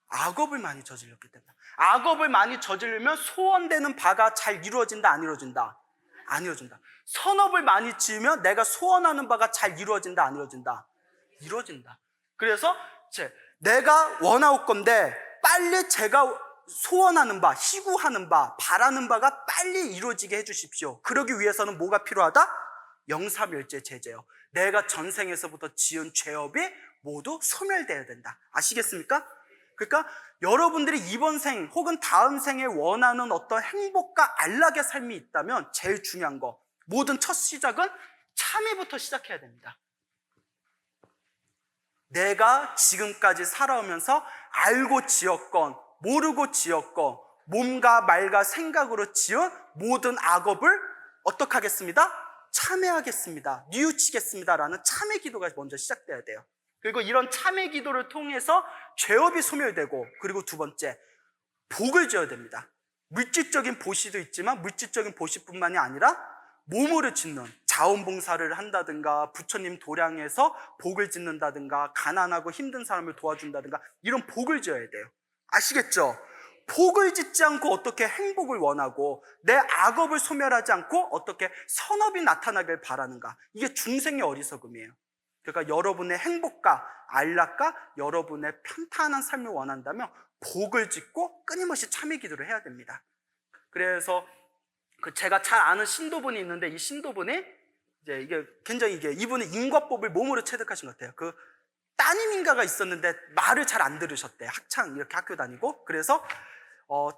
악업을 많이 저질렀기 때문이다. 악업을 많이 저지르면 소원되는 바가 잘 이루어진다, 안 이루어진다? 안 이루어진다. 선업을 많이 지으면 내가 소원하는 바가 잘 이루어진다, 안 이루어진다? 이루어진다. 그래서 내가 원할 건데 빨리 제가 소원하는 바, 희구하는 바, 바라는 바가 빨리 이루어지게 해주십시오. 그러기 위해서는 뭐가 필요하다? 영사멸제 제재요. 내가 전생에서부터 지은 죄업이 모두 소멸되어야 된다. 아시겠습니까? 그러니까 여러분들이 이번 생 혹은 다음 생에 원하는 어떤 행복과 안락의 삶이 있다면 제일 중요한 거, 모든 첫 시작은 참회부터 시작해야 됩니다. 내가 지금까지 살아오면서 알고 지었건 모르고 지었건 몸과 말과 생각으로 지은 모든 악업을 어떻게 하겠습니다? 참회하겠습니다. 뉘우치겠습니다 라는 참회 기도가 먼저 시작돼야 돼요. 그리고 이런 참회 기도를 통해서 죄업이 소멸되고, 그리고 두 번째, 복을 지어야 됩니다. 물질적인 보시도 있지만 물질적인 보시뿐만이 아니라 몸으로 짓는 자원봉사를 한다든가, 부처님 도량에서 복을 짓는다든가, 가난하고 힘든 사람을 도와준다든가, 이런 복을 지어야 돼요. 아시겠죠? 복을 짓지 않고 어떻게 행복을 원하고 내 악업을 소멸하지 않고 어떻게 선업이 나타나길 바라는가? 이게 중생의 어리석음이에요. 그러니까 여러분의 행복과 안락과 여러분의 편탄한 삶을 원한다면 복을 짓고 끊임없이 참회 기도를 해야 됩니다. 그래서 제가 잘 아는 신도분이 있는데, 이 신도분이 이게 굉장히 이분은 인과법을 몸으로 체득하신 것 같아요. 따님인가가 있었는데 말을 잘 안 들으셨대. 학창 이렇게 학교 다니고. 그래서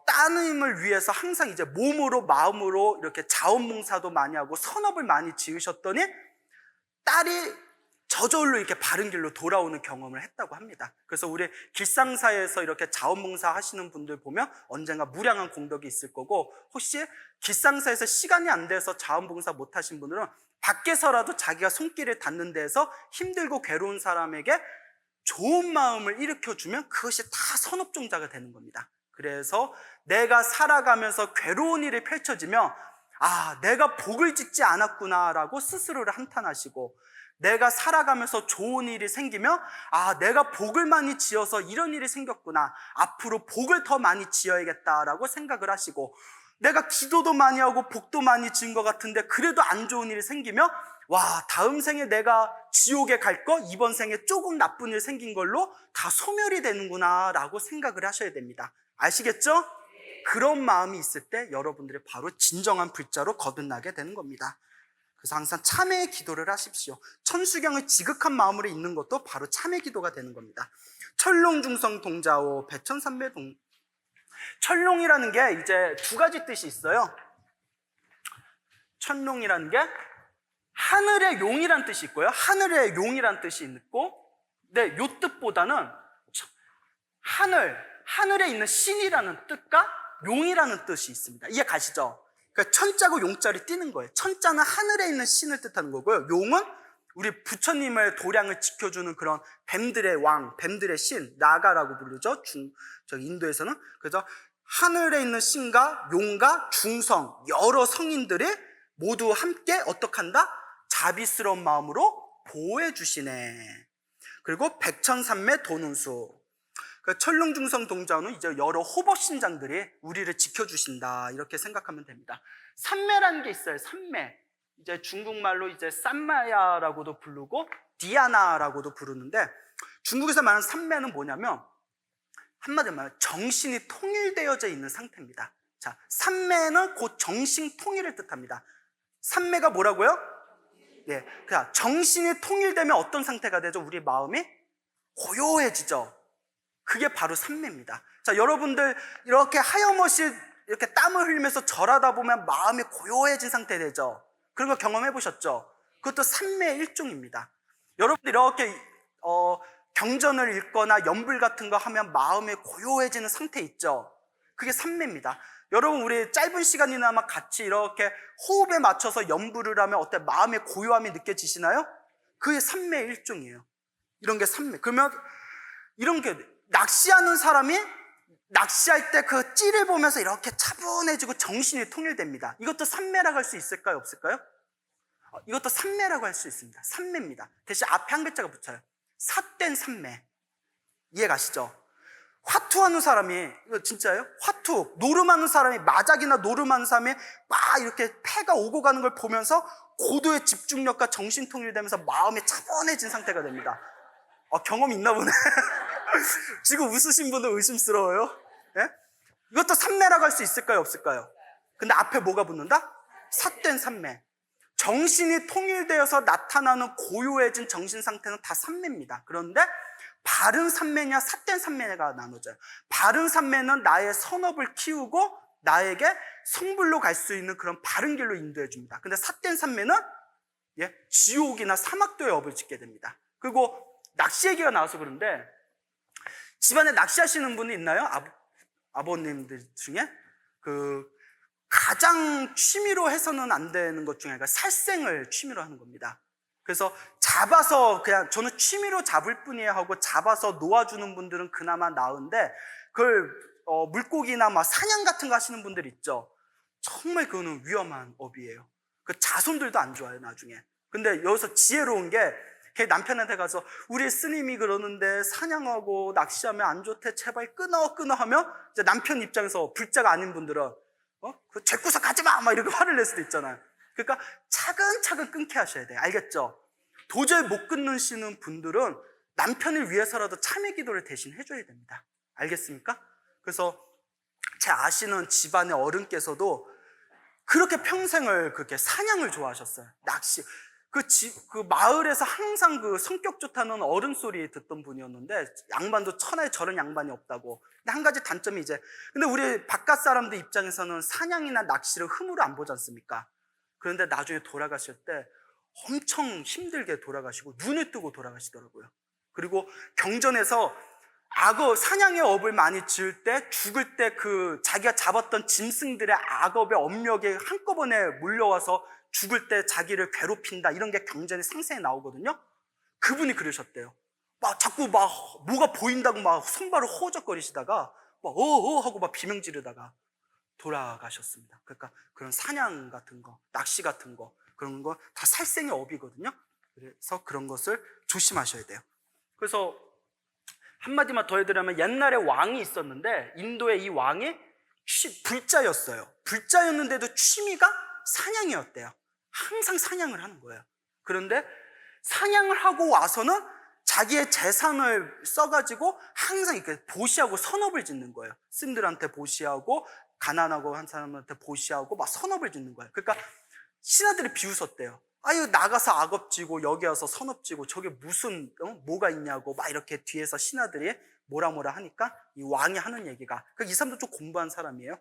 따님을 위해서 항상 몸으로 마음으로 이렇게 자원봉사도 많이 하고 선업을 많이 지으셨더니 딸이 저절로 이렇게 바른 길로 돌아오는 경험을 했다고 합니다. 그래서 우리 길상사에서 이렇게 자원봉사 하시는 분들 보면 언젠가 무량한 공덕이 있을 거고, 혹시 길상사에서 시간이 안 돼서 자원봉사 못 하신 분들은 밖에서라도 자기가 손길을 닿는 데에서 힘들고 괴로운 사람에게 좋은 마음을 일으켜주면 그것이 다 선업종자가 되는 겁니다. 그래서 내가 살아가면서 괴로운 일이 펼쳐지면 내가 복을 짓지 않았구나 라고 스스로를 한탄하시고, 내가 살아가면서 좋은 일이 생기면 내가 복을 많이 지어서 이런 일이 생겼구나, 앞으로 복을 더 많이 지어야겠다라고 생각을 하시고, 내가 기도도 많이 하고 복도 많이 지은 것 같은데 그래도 안 좋은 일이 생기면 와, 다음 생에 내가 지옥에 갈 거 이번 생에 조금 나쁜 일 생긴 걸로 다 소멸이 되는구나 라고 생각을 하셔야 됩니다. 아시겠죠? 그런 마음이 있을 때 여러분들이 바로 진정한 불자로 거듭나게 되는 겁니다. 그래서 항상 참회의 기도를 하십시오. 천수경을 지극한 마음으로 읽는 것도 바로 참회 기도가 되는 겁니다. 철롱중성 동자오 백천삼매 동. 철롱이라는 게 이제 두 가지 뜻이 있어요. 철롱이라는 게 하늘의 용이란 뜻이 있고요. 하늘의 용이란 뜻이 있고, 근데 요 뜻보다는 하늘에 있는 신이라는 뜻과 용이라는 뜻이 있습니다. 이해 가시죠? 그러니까 천자고 용자를 띄는 거예요. 천자는 하늘에 있는 신을 뜻하는 거고요. 용은 우리 부처님의 도량을 지켜주는 그런 뱀들의 왕, 뱀들의 신, 나가라고 부르죠. 인도에서는. 그래서 하늘에 있는 신과 용과 중성, 여러 성인들이 모두 함께 어떻게 한다? 자비스러운 마음으로 보호해 주시네. 그리고 백천삼매 도눈수. 철롱중성 동자오는 이제 여러 호법신장들이 우리를 지켜주신다 이렇게 생각하면 됩니다. 삼매라는 게 있어요. 삼매. 이제 중국말로 이제 쌈마야라고도 부르고 디아나라고도 부르는데, 중국에서 말하는 삼매는 뭐냐면 한마디로 말하면 정신이 통일되어져 있는 상태입니다. 자, 삼매는 곧 정신 통일을 뜻합니다. 삼매가 뭐라고요? 예, 그냥 정신이 통일되면 어떤 상태가 되죠? 우리 마음이 고요해지죠. 그게 바로 삼매입니다. 자, 여러분들 이렇게 하염없이 이렇게 땀을 흘리면서 절하다 보면 마음이 고요해진 상태 되죠. 그런 거 경험해 보셨죠? 그것도 삼매의 일종입니다. 여러분들 이렇게 경전을 읽거나 연불 같은 거 하면 마음이 고요해지는 상태 있죠? 그게 삼매입니다. 여러분, 우리 짧은 시간이나마 같이 이렇게 호흡에 맞춰서 연불을 하면 어때? 마음의 고요함이 느껴지시나요? 그게 삼매의 일종이에요. 이런 게 삼매. 그러면 이런 게 낚시하는 사람이 낚시할 때 그 찌를 보면서 이렇게 차분해지고 정신이 통일됩니다. 이것도 삼매라고 할 수 있을까요? 없을까요? 이것도 삼매라고 할 수 있습니다. 삼매입니다. 대신 앞에 한 글자가 붙여요. 삿된 삼매. 이해 가시죠? 화투하는 사람이, 이거 진짜예요? 화투, 노름하는 사람이, 마작이나 노름하는 사람이 막 이렇게 패가 오고 가는 걸 보면서 고도의 집중력과 정신 통일되면서 마음이 차분해진 상태가 됩니다. 경험 있나 보네. 지금 웃으신 분들 의심스러워요. 예? 이것도 삼매라고 할 수 있을까요? 없을까요? 근데 앞에 뭐가 붙는다? 삿된 삼매. 정신이 통일되어서 나타나는 고요해진 정신 상태는 다 삼매입니다. 그런데 바른 삼매냐 삿된 삼매가 나눠져요. 바른 삼매는 나의 선업을 키우고 나에게 성불로 갈 수 있는 그런 바른 길로 인도해 줍니다. 근데 삿된 삼매는 지옥이나 사막도의 업을 짓게 됩니다. 그리고 낚시 얘기가 나와서 그런데, 집안에 낚시하시는 분이 있나요? 아버님들 중에? 가장 취미로 해서는 안 되는 것 중에 하나가 살생을 취미로 하는 겁니다. 그래서 잡아서 그냥 저는 취미로 잡을 뿐이에요 하고 잡아서 놓아주는 분들은 그나마 나은데, 그걸 물고기나 막 사냥 같은 거 하시는 분들 있죠. 정말 그거는 위험한 업이에요. 그 자손들도 안 좋아요 나중에. 근데 여기서 지혜로운 게, 걔 남편한테 가서 우리 스님이 그러는데 사냥하고 낚시하면 안 좋대, 제발 끊어 하면 이제 남편 입장에서 불자가 아닌 분들은 그 죄구석 가지마 막 이렇게 화를 낼 수도 있잖아요. 그러니까 차근차근 끊게 하셔야 돼요. 알겠죠? 도저히 못 끊으시는 분들은 남편을 위해서라도 참회 기도를 대신 해줘야 됩니다. 알겠습니까? 그래서 제 아시는 집안의 어른께서도 그렇게 평생을 그렇게 사냥을 좋아하셨어요. 낚시. 그 마을에서 항상 그 성격 좋다는 어른 소리 듣던 분이었는데, 양반도 천하에 저런 양반이 없다고. 근데 한 가지 단점이 근데 우리 바깥 사람들 입장에서는 사냥이나 낚시를 흠으로 안 보지 않습니까? 그런데 나중에 돌아가실 때 엄청 힘들게 돌아가시고 눈을 뜨고 돌아가시더라고요. 그리고 경전에서 악어, 사냥의 업을 많이 지을 때, 죽을 때 자기가 잡았던 짐승들의 악업의 업력이 한꺼번에 몰려와서 죽을 때 자기를 괴롭힌다, 이런 게 경전에 상세히 나오거든요. 그분이 그러셨대요. 막 자꾸 막 뭐가 보인다고 막 손발을 호적거리시다가 막 하고 막 비명 지르다가 돌아가셨습니다. 그러니까 그런 사냥 같은 거, 낚시 같은 거, 그런 거 다 살생의 업이거든요. 그래서 그런 것을 조심하셔야 돼요. 그래서 한마디만 더 해드리면, 옛날에 왕이 있었는데 인도에 이 왕이 불자였어요. 불자였는데도 취미가 사냥이었대요. 항상 사냥을 하는 거예요. 그런데 사냥을 하고 와서는 자기의 재산을 써가지고 항상 이렇게 보시하고 선업을 짓는 거예요. 스님들한테 보시하고 가난하고 한 사람한테 보시하고 막 선업을 짓는 거예요. 그러니까 신하들이 비웃었대요. 아유, 나가서 악업지고 여기 와서 선업지고 저게 무슨 뭐가 있냐고 막 이렇게 뒤에서 신하들이 뭐라 하니까 이 왕이 하는 얘기가, 이 사람도 좀 공부한 사람이에요.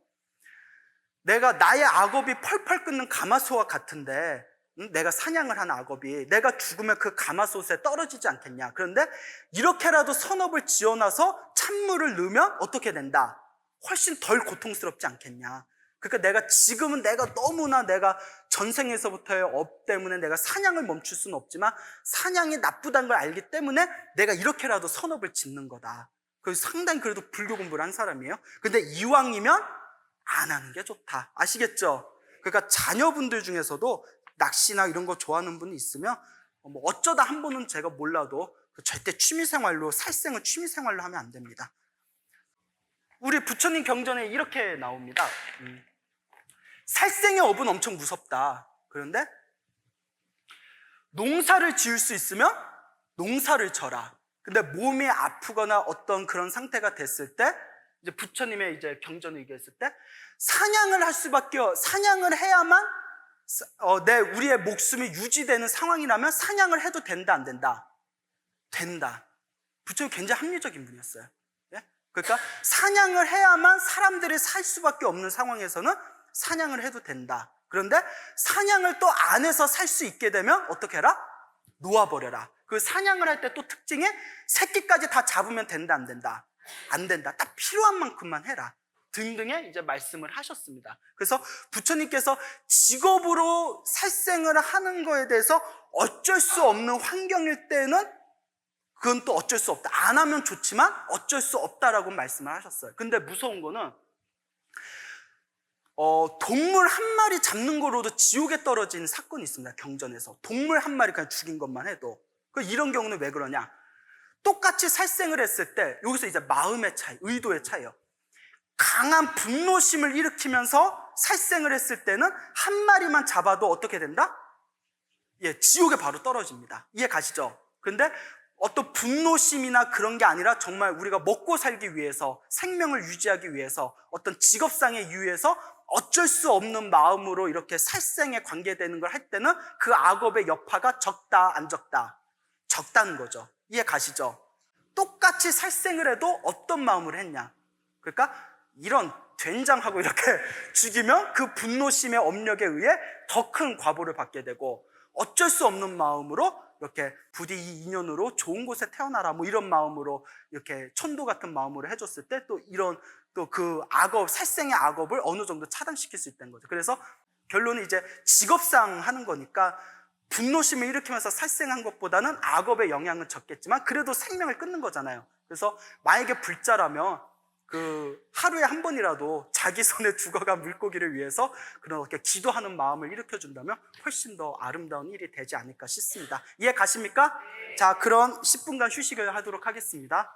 내가 나의 악업이 펄펄 끓는 가마솥과 같은데, 내가 사냥을 한 악업이 내가 죽으면 그 가마솥에 떨어지지 않겠냐. 그런데 이렇게라도 선업을 지어놔서 찬물을 넣으면 어떻게 된다? 훨씬 덜 고통스럽지 않겠냐. 그러니까 내가 지금은 너무나 내가 전생에서부터의 업 때문에 내가 사냥을 멈출 수는 없지만 사냥이 나쁘다는 걸 알기 때문에 내가 이렇게라도 선업을 짓는 거다. 그래서 상당히 그래도 불교 공부를 한 사람이에요. 근데 이왕이면 안 하는 게 좋다. 아시겠죠? 그러니까 자녀분들 중에서도 낚시나 이런 거 좋아하는 분이 있으면 뭐 어쩌다 한 번은 제가 몰라도 절대 취미생활로, 살생을 취미생활로 하면 안 됩니다. 우리 부처님 경전에 이렇게 나옵니다. 살생의 업은 엄청 무섭다. 그런데 농사를 지을 수 있으면 농사를 져라. 근데 몸이 아프거나 어떤 그런 상태가 됐을 때 이제 부처님의 이제 경전을 얘기했을 때 사냥을 해야만 우리의 목숨이 유지되는 상황이라면 사냥을 해도 된다, 안 된다? 된다. 부처님 굉장히 합리적인 분이었어요. 예? 그러니까 사냥을 해야만 사람들이 살 수밖에 없는 상황에서는 사냥을 해도 된다. 그런데 사냥을 또 안 해서 살 수 있게 되면 어떻게 해라? 놓아버려라. 그 사냥을 할 때 또 특징이 새끼까지 다 잡으면 된다, 안 된다? 안 된다. 딱 필요한 만큼만 해라. 등등의 이제 말씀을 하셨습니다. 그래서 부처님께서 직업으로 살생을 하는 거에 대해서 어쩔 수 없는 환경일 때는 그건 또 어쩔 수 없다. 안 하면 좋지만 어쩔 수 없다라고 말씀을 하셨어요. 근데 무서운 거는 동물 한 마리 잡는 거로도 지옥에 떨어진 사건이 있습니다. 경전에서 동물 한 마리 그냥 죽인 것만 해도. 이런 경우는 왜 그러냐? 똑같이 살생을 했을 때 여기서 이제 마음의 차이, 의도의 차이예요. 강한 분노심을 일으키면서 살생을 했을 때는 한 마리만 잡아도 어떻게 된다? 예, 지옥에 바로 떨어집니다. 이해 가시죠? 근데 어떤 분노심이나 그런 게 아니라 정말 우리가 먹고 살기 위해서, 생명을 유지하기 위해서, 어떤 직업상의 이유에서 어쩔 수 없는 마음으로 이렇게 살생에 관계되는 걸 할 때는 그 악업의 여파가 적다, 안 적다? 적다는 거죠. 이해 가시죠? 똑같이 살생을 해도 어떤 마음으로 했냐? 그러니까 이런 된장하고 이렇게 죽이면 그 분노심의 업력에 의해 더 큰 과보를 받게 되고, 어쩔 수 없는 마음으로 이렇게 부디 이 인연으로 좋은 곳에 태어나라 뭐 이런 마음으로 이렇게 천도 같은 마음으로 해줬을 때 또 이런 또 그 악업, 살생의 악업을 어느 정도 차단시킬 수 있다는 거죠. 그래서 결론은 이제 직업상 하는 거니까 분노심을 일으키면서 살생한 것보다는 악업의 영향은 적겠지만 그래도 생명을 끊는 거잖아요. 그래서 만약에 불자라면 하루에 한 번이라도 자기 손에 죽어간 물고기를 위해서 그렇게 기도하는 마음을 일으켜준다면 훨씬 더 아름다운 일이 되지 않을까 싶습니다. 이해 가십니까? 자, 그럼 10분간 휴식을 하도록 하겠습니다.